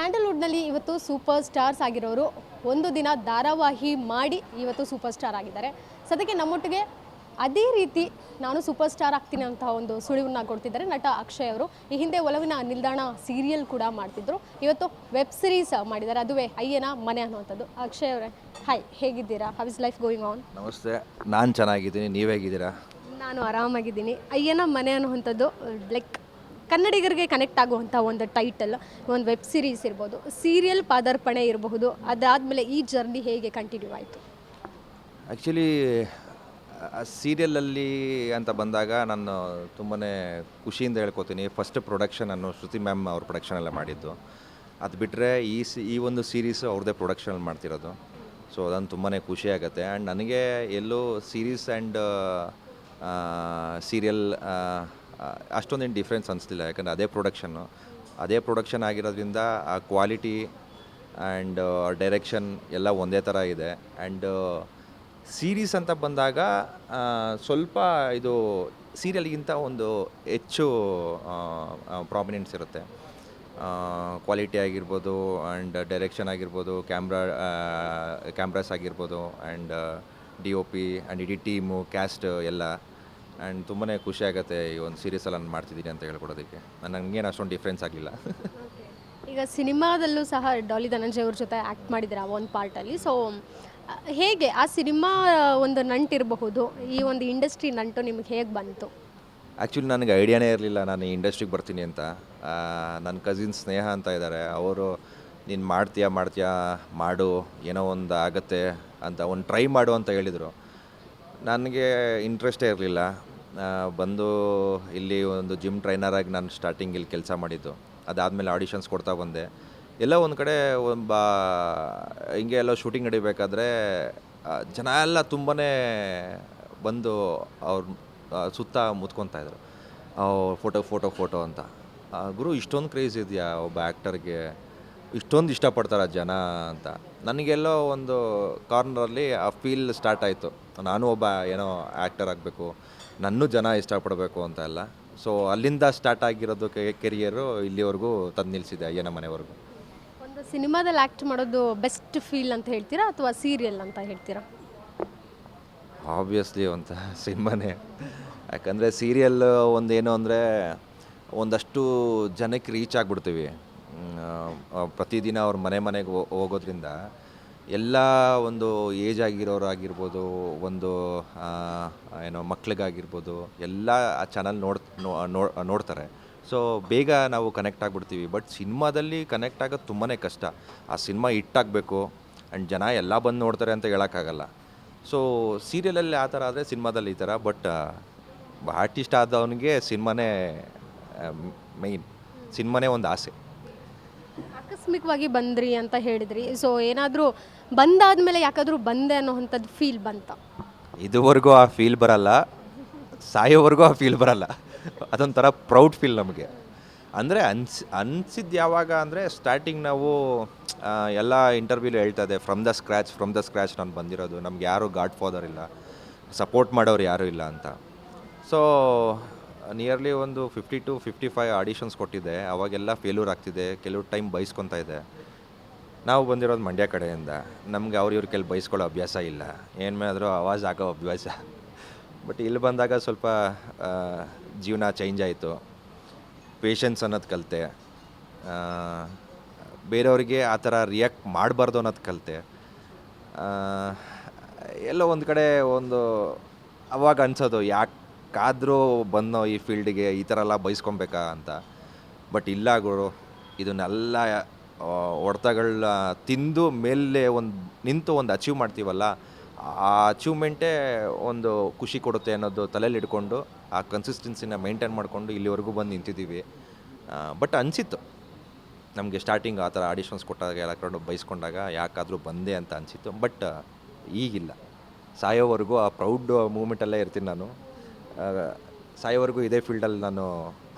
ಸ್ಯಾಂಡಲ್ವುಡ್ನಲ್ಲಿ ಇವತ್ತು super stars ಆಗಿರೋರು ಒಂದು ದಿನ ಧಾರಾವಾಹಿ ಮಾಡಿ ಇವತ್ತು ಸೂಪರ್ ಸ್ಟಾರ್ ಆಗಿದ್ದಾರೆ. ಸದ್ಯಕ್ಕೆ ನಮ್ಮೊಟ್ಟಿಗೆ ಅದೇ ರೀತಿ ನಾನು ಸೂಪರ್ ಸ್ಟಾರ್ ಆಗ್ತೀನಿ ಅಂತ ಒಂದು ಸುಳಿವನ್ನ ಕೊಡ್ತಿದ್ದಾರೆ ನಟ ಅಕ್ಷಯ್ ಅವರು. ಈ ಹಿಂದೆ ಒಲವಿನ ನಿಲ್ದಾಣ ಸೀರಿಯಲ್ ಕೂಡ ಮಾಡ್ತಿದ್ರು, ಇವತ್ತು ವೆಬ್ ಸಿರೀಸ್ ಮಾಡಿದ್ದಾರೆ, ಅದುವೇ ಅಯ್ಯನ ಮನೆ ಅನ್ನುವಂಥದ್ದು. ಅಕ್ಷಯ್ ಅವರೇ, ಹಾಯ್, ಹೇಗಿದ್ದೀರಾ? How is life going on? ನಮಸ್ತೆ, ನಾನು ಚೆನ್ನಾಗಿದ್ದೀನಿ, ನೀವು ಹೇಗಿದ್ದೀರಾ? ನಾನು ಆರಾಮಾಗಿದ್ದೀನಿ. ಅಯ್ಯನ ಮನೆ ಅನ್ನುವಂಥದ್ದು ಲೈಕ್ ಕನ್ನಡಿಗರಿಗೆ ಕನೆಕ್ಟ್ ಆಗುವಂಥ ಒಂದು ಟೈಟಲ್, ಒಂದು ವೆಬ್ ಸಿರೀಸ್ ಇರ್ಬೋದು, ಸೀರಿಯಲ್ ಪಾದಾರ್ಪಣೆ ಇರಬಹುದು. ಅದಾದಮೇಲೆ ಈ ಜರ್ನಿ ಹೇಗೆ ಕಂಟಿನ್ಯೂ ಆಯಿತು? ಆ್ಯಕ್ಚುಲಿ ಸೀರಿಯಲಲ್ಲಿ ಅಂತ ಬಂದಾಗ ನಾನು ತುಂಬಾ ಖುಷಿಯಿಂದ ಹೇಳ್ಕೊತೀನಿ. ಫಸ್ಟ್ ಪ್ರೊಡಕ್ಷನ್ ನಾನು ಶ್ರುತಿ ಮ್ಯಾಮ್ ಅವ್ರ ಪ್ರೊಡಕ್ಷನೆಲ್ಲ ಮಾಡಿದ್ದು. ಅದು ಬಿಟ್ಟರೆ ಈ ಒಂದು ಸೀರೀಸು ಅವ್ರದ್ದೇ ಪ್ರೊಡಕ್ಷನಲ್ಲಿ ಮಾಡ್ತಿರೋದು. ಸೊ ಅದನ್ನು ತುಂಬಾ ಖುಷಿ ಆಗುತ್ತೆ. ಆ್ಯಂಡ್ ನನಗೆ ಎಲ್ಲೂ ಸೀರೀಸ್ ಆ್ಯಂಡ್ ಸೀರಿಯಲ್ ಅಷ್ಟೊಂದೇನು ಡಿಫ್ರೆನ್ಸ್ ಅನಿಸ್ತಿಲ್ಲ. ಯಾಕಂದರೆ ಅದೇ ಪ್ರೊಡಕ್ಷನ್ ಆಗಿರೋದ್ರಿಂದ ಆ ಕ್ವಾಲಿಟಿ ಆ್ಯಂಡ್ ಡೈರೆಕ್ಷನ್ ಎಲ್ಲ ಒಂದೇ ಥರ ಇದೆ. ಆ್ಯಂಡ್ ಸೀರೀಸ್ ಅಂತ ಬಂದಾಗ ಸ್ವಲ್ಪ ಇದು ಸೀರಿಯಲ್ಗಿಂತ ಒಂದು ಹೆಚ್ಚು ಪ್ರಾಮಿನೆನ್ಸ್ ಇರುತ್ತೆ. ಕ್ವಾಲಿಟಿ ಆಗಿರ್ಬೋದು ಆ್ಯಂಡ್ ಡೈರೆಕ್ಷನ್ ಆಗಿರ್ಬೋದು, ಕ್ಯಾಮ್ರಾಸ್ ಆಗಿರ್ಬೋದು ಆ್ಯಂಡ್ DOP ಆ್ಯಂಡ್ ಇಡೀ ಟೀಮು, ಕ್ಯಾಸ್ಟ್ ಎಲ್ಲ. ಆ್ಯಂಡ್ ತುಂಬಾ ಖುಷಿ ಆಗುತ್ತೆ ಈ ಒಂದು ಸೀರೀಸಲ್ಲಿ ನಾನು ಮಾಡ್ತಿದ್ದೀನಿ ಅಂತ ಹೇಳ್ಕೊಡೋದಕ್ಕೆ. ನನಗೇನು ಅಷ್ಟೊಂದು ಡಿಫ್ರೆನ್ಸ್ ಆಗಿಲ್ಲ. ಈಗ ಸಿನಿಮಾದಲ್ಲೂ ಸಹ ಡಾಲಿ ಧನಂಜಯ್ ಅವ್ರ ಜೊತೆ ಆ್ಯಕ್ಟ್ ಮಾಡಿದ್ದೀರಾ ಒಂದು ಪಾರ್ಟಲ್ಲಿ. ಸೊ ಹೇಗೆ ಆ ಸಿನಿಮಾ ಒಂದು ನಂಟಿರಬಹುದು, ಈ ಒಂದು ಇಂಡಸ್ಟ್ರಿ ನಂಟು ನಿಮ್ಗೆ ಹೇಗೆ ಬಂತು? ಆ್ಯಕ್ಚುಲಿ ನನಗೆ ಐಡಿಯಾನೇ ಇರಲಿಲ್ಲ ನಾನು ಈ ಇಂಡಸ್ಟ್ರಿಗೆ ಬರ್ತೀನಿ ಅಂತ. ನನ್ನ ಕಸಿನ್ ಸ್ನೇಹ ಅಂತ ಇದ್ದಾರೆ, ಅವರು ನೀನು ಮಾಡ್ತೀಯಾ ಮಾಡು, ಏನೋ ಒಂದು ಆಗುತ್ತೆ ಅಂತ, ಒಂದು ಟ್ರೈ ಮಾಡು ಅಂತ ಹೇಳಿದರು. ನನಗೆ ಇಂಟ್ರೆಸ್ಟೇ ಇರಲಿಲ್ಲ. ಬಂದು ಇಲ್ಲಿ ಒಂದು ಜಿಮ್ ಟ್ರೈನರಾಗಿ ನಾನು ಸ್ಟಾರ್ಟಿಂಗ್ ಇಲ್ಲಿ ಕೆಲಸ ಮಾಡಿದ್ದು. ಅದಾದಮೇಲೆ ಆಡಿಷನ್ಸ್ ಕೊಡ್ತಾ ಬಂದೆ. ಎಲ್ಲ ಒಂದು ಕಡೆ ಹಿಂಗೆ ಎಲ್ಲ ಶೂಟಿಂಗ್ ನಡಿಬೇಕಾದ್ರೆ ಜನ ಎಲ್ಲ ತುಂಬಾ ಬಂದು ಅವ್ರ ಸುತ್ತ ಮುತ್ಕೊತಾಯಿದ್ರು, ಫೋಟೋ ಅಂತ. ಗುರು, ಇಷ್ಟೊಂದು ಕ್ರೇಜ್ ಇದೆಯಾ ಒಬ್ಬ ಆ್ಯಕ್ಟರ್ಗೆ, ಇಷ್ಟೊಂದು ಇಷ್ಟಪಡ್ತಾರೆ ಜನ ಅಂತ. ನನಗೆಲ್ಲೋ ಒಂದು ಕಾರ್ನರಲ್ಲಿ ಆ ಫೀಲ್ ಸ್ಟಾರ್ಟ್ ಆಯಿತು, ನಾನು ಒಬ್ಬ ಏನೋ ಆ್ಯಕ್ಟರ್ ಆಗಬೇಕು, ನನ್ನೂ ಜನ ಇಷ್ಟಪಡಬೇಕು ಅಂತ ಎಲ್ಲ. ಸೊ ಅಲ್ಲಿಂದ ಸ್ಟಾರ್ಟ್ ಆಗಿರೋದು ಕೆರಿಯರು ಇಲ್ಲಿವರೆಗೂ ತಂದು ನಿಲ್ಲಿಸಿದೆ, ಅಯ್ಯನ ಮನೆವರೆಗೂ. ಒಂದು ಸಿನಿಮಾದಲ್ಲಿ ಆ್ಯಕ್ಟ್ ಮಾಡೋದು ಬೆಸ್ಟ್ ಫೀಲ್ ಅಂತ ಹೇಳ್ತೀರಾ ಅಥವಾ ಸೀರಿಯಲ್ ಅಂತ ಹೇಳ್ತೀರಾ? ಆಬ್ವಿಯಸ್ಲಿ ಒಂದು ಸಿನಿಮಾನೇ. ಯಾಕಂದರೆ ಸೀರಿಯಲ್ ಒಂದೇನು ಅಂದರೆ ಒಂದಷ್ಟು ಜನಕ್ಕೆ ರೀಚ್ ಆಗಿಬಿಡ್ತೀವಿ. ಪ್ರತಿದಿನ ಅವ್ರ ಮನೆಗೆ ಹೋಗೋದ್ರಿಂದ ಎಲ್ಲ ಒಂದು ಏಜ್ ಆಗಿರೋರು ಆಗಿರ್ಬೋದು, ಒಂದು ಏನೋ ಮಕ್ಳಿಗಾಗಿರ್ಬೋದು, ಎಲ್ಲ ಆ ಚಾನಲ್ ನೋಡ್ತಾರೆ. ಸೊ ಬೇಗ ನಾವು ಕನೆಕ್ಟ್ ಆಗಿಬಿಡ್ತೀವಿ. ಬಟ್ ಸಿನಿಮಾದಲ್ಲಿ ಕನೆಕ್ಟ್ ಆಗೋದು ತುಂಬಾ ಕಷ್ಟ. ಆ ಸಿನಿಮಾ ಹಿಟ್ಟಾಗಬೇಕು ಆ್ಯಂಡ್ ಜನ ಎಲ್ಲ ಬಂದು ನೋಡ್ತಾರೆ ಅಂತ ಹೇಳೋಕ್ಕಾಗಲ್ಲ. ಸೊ ಸೀರಿಯಲಲ್ಲಿ ಆ ಥರ ಆದರೆ ಸಿನಿಮಾದಲ್ಲಿ ಈ ಥರ. ಬಟ್ ಆರ್ಟಿಸ್ಟ್ ಆದವನಿಗೆ ಸಿನಿಮಾನೇ ಮೇಯ್ನ್, ಸಿನಿಮಾನೇ ಒಂದು ಆಸೆ. ಆಕಸ್ಮಿಕವಾಗಿ ಬಂದ್ರಿ ಅಂತ ಹೇಳಿದ್ರಿ. ಸೊ ಏನಾದರೂ ಬಂದಾದ್ಮೇಲೆ ಯಾಕಾದರೂ ಬಂದೆ ಅನ್ನೋವಂಥದ್ದು ಫೀಲ್ ಬಂತ? ಇದುವರೆಗೂ ಆ ಫೀಲ್ ಬರಲ್ಲ, ಸಾಯೋವರೆಗೂ ಆ ಫೀಲ್ ಬರಲ್ಲ. ಅದೊಂಥರ ಪ್ರೌಡ್ ಫೀಲ್ ನಮಗೆ. ಅಂದರೆ ಅನಿಸಿದ್ದು ಯಾವಾಗ ಅಂದರೆ ಸ್ಟಾರ್ಟಿಂಗ್ ನಾವು ಎಲ್ಲ ಇಂಟರ್ವ್ಯೂಲು ಹೇಳ್ತದೆ, ಫ್ರಮ್ ದ ಸ್ಕ್ರ್ಯಾಚ್ ನಾನು ಬಂದಿರೋದು, ನಮ್ಗೆ ಯಾರೂ ಗಾಡ್ ಫಾದರ್ ಇಲ್ಲ, ಸಪೋರ್ಟ್ ಮಾಡೋರು ಯಾರೂ ಇಲ್ಲ ಅಂತ. ಸೊ ನಿಯರ್ಲಿ ಒಂದು 50 to 55 ಆಡಿಷನ್ಸ್ ಕೊಟ್ಟಿದ್ದೆ. ಅವಾಗೆಲ್ಲ ಫೇಲ್ಯೂರ್ ಆಗ್ತಿದೆ, ಕೆಲವು ಟೈಮ್ ಬೈಸ್ಕೊತಾ ಇದೆ. ನಾವು ಬಂದಿರೋದು ಮಂಡ್ಯ ಕಡೆಯಿಂದ, ನಮಗೆ ಇವ್ರ ಕೆಲ ಬೈಸ್ಕೊಳ್ಳೋ ಅಭ್ಯಾಸ ಇಲ್ಲ, ಏನು ಮಾಡಿದ್ರೂ ಆವಾಜ್ ಆಗೋ ಅಭ್ಯಾಸ. ಬಟ್ ಇಲ್ಲಿ ಬಂದಾಗ ಸ್ವಲ್ಪ ಜೀವನ ಚೇಂಜ್ ಆಯಿತು, ಪೇಷನ್ಸ್ ಅನ್ನೋದು ಕಲಿತೆ, ಬೇರೆಯವ್ರಿಗೆ ಆ ಥರ ರಿಯಾಕ್ಟ್ ಮಾಡಬಾರ್ದು ಅನ್ನೋದು ಕಲಿತೆ. ಎಲ್ಲೋ ಒಂದು ಕಡೆ ಒಂದು ಅವಾಗ ಅನ್ಸೋದು, ಯಾಕಾದರೂ ಬಂದೋ ಈ ಫೀಲ್ಡಿಗೆ, ಈ ಥರ ಎಲ್ಲ ಬೈಸ್ಕೊಬೇಕಾ ಅಂತ. ಬಟ್ ಇಲ್ಲ ಗುರು, ಇದನ್ನೆಲ್ಲ ಹೊಡೆತಗಳನ್ನ ತಿಂದು ಮೇಲೆ ನಿಂತು ಒಂದು ಅಚೀವ್ ಮಾಡ್ತೀವಲ್ಲ, ಆ ಅಚೀವ್ಮೆಂಟೇ ಒಂದು ಖುಷಿ ಕೊಡುತ್ತೆ ಅನ್ನೋದು ತಲೆಯಲ್ಲಿ ಇಟ್ಕೊಂಡು ಆ ಕನ್ಸಿಸ್ಟೆನ್ಸಿನ ಮೇಂಟೈನ್ ಮಾಡಿಕೊಂಡು ಇಲ್ಲಿವರೆಗೂ ಬಂದು ನಿಂತಿದ್ದೀವಿ. ಬಟ್ ಅನಿಸಿತ್ತು ನಮಗೆ ಸ್ಟಾರ್ಟಿಂಗ್ ಆ ಥರ ಆಡಿಷನ್ಸ್ ಕೊಟ್ಟಾಗ ಎಲ್ಲ ಕಡೆ ಬೈಸ್ಕೊಂಡಾಗ ಯಾಕಾದರೂ ಬಂದೆ ಅಂತ ಅನಿಸಿತ್ತು. ಬಟ್ ಈಗಿಲ್ಲ, ಸಾಯೋವರೆಗೂ ಆ ಪ್ರೌಡ್ ಮೂಮೆಂಟಲ್ಲೇ ಇರ್ತೀನಿ ನಾನು. ಸಾಯೋವರೆಗೂ ಇದೇ ಫೀಲ್ಡಲ್ಲಿ ನಾನು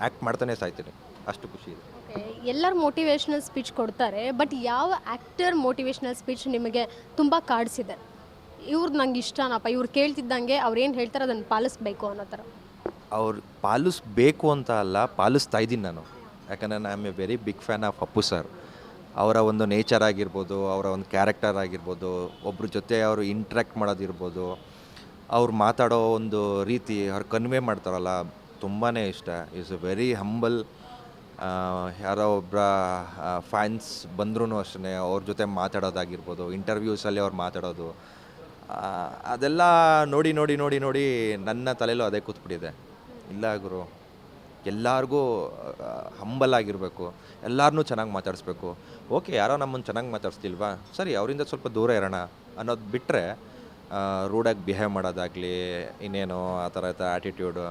ಆ್ಯಕ್ಟ್ ಮಾಡ್ತಾನೆ ಸಾಯ್ತೀನಿ, ಅಷ್ಟು ಖುಷಿ ಇದೆ. ಎಲ್ಲರೂ ಮೋಟಿವೇಶ್ನಲ್ ಸ್ಪೀಚ್ ಕೊಡ್ತಾರೆ, ಬಟ್ ಯಾವ ಆ್ಯಕ್ಟರ್ ಮೋಟಿವೇಶ್ನಲ್ ಸ್ಪೀಚ್ ನಿಮಗೆ ತುಂಬ ಕಾಡಿಸಿದೆ? ಇವ್ರದ್ದು ನಂಗೆ ಇಷ್ಟನಪ್ಪ, ಇವ್ರು ಕೇಳ್ತಿದ್ದಂಗೆ ಅವ್ರು ಏನು ಹೇಳ್ತಾರೆ ಅದನ್ನು ಪಾಲಿಸ್ಬೇಕು ಅನ್ನೋ ಥರ? ಅವ್ರು ಪಾಲಿಸ್ಬೇಕು ಅಂತ ಅಲ್ಲ, ಪಾಲಿಸ್ತಾ ಇದ್ದೀನಿ ನಾನು. ಯಾಕಂದರೆ I am a very big fan of Appu sir. ಅವರ ಒಂದು ನೇಚರ್ ಆಗಿರ್ಬೋದು, ಅವರ ಒಂದು ಕ್ಯಾರೆಕ್ಟರ್ ಆಗಿರ್ಬೋದು, ಒಬ್ಬರ ಜೊತೆ ಅವರು ಇಂಟ್ರ್ಯಾಕ್ಟ್ ಮಾಡೋದಿರ್ಬೋದು, ಅವ್ರು ಮಾತಾಡೋ ಒಂದು ರೀತಿ, ಅವ್ರು ಕನ್ವೆ ಮಾಡ್ತಾರಲ್ಲ, ತುಂಬಾ ಇಷ್ಟ. Is a very humble. ಯಾರೋ ಒಬ್ಬರ ಫ್ಯಾನ್ಸ್ ಬಂದ್ರೂ ಅಷ್ಟೇ ಅವ್ರ ಜೊತೆ ಮಾತಾಡೋದಾಗಿರ್ಬೋದು, ಇಂಟರ್ವ್ಯೂಸಲ್ಲಿ ಅವ್ರು ಮಾತಾಡೋದು, ಅದೆಲ್ಲ ನೋಡಿ ನೋಡಿ ನೋಡಿ ನೋಡಿ ನನ್ನ ತಲೆಯಲ್ಲೂ ಅದೇ ಕೂತ್ಬಿಟ್ಟಿದೆ. ಇಲ್ಲ ಗುರು, ಎಲ್ಲರಿಗೂ ಹಂಬಲ್ ಆಗಿರಬೇಕು, ಎಲ್ಲರನ್ನೂ ಚೆನ್ನಾಗಿ ಮಾತಾಡಿಸ್ಬೇಕು. ಓಕೆ, ಯಾರೋ ನಮ್ಮನ್ನು ಚೆನ್ನಾಗಿ ಮಾತಾಡಿಸ್ತಿಲ್ವಾ, ಸರಿ ಅವರಿಂದ ಸ್ವಲ್ಪ ದೂರ ಇರೋಣ ಅನ್ನೋದು ಬಿಟ್ಟರೆ, ರೂಡಾಗಿ ಬಿಹೇವ್ ಮಾಡೋದಾಗಲಿ, ಇನ್ನೇನು ಆ ಥರ ಆ್ಯಟಿಟ್ಯೂಡು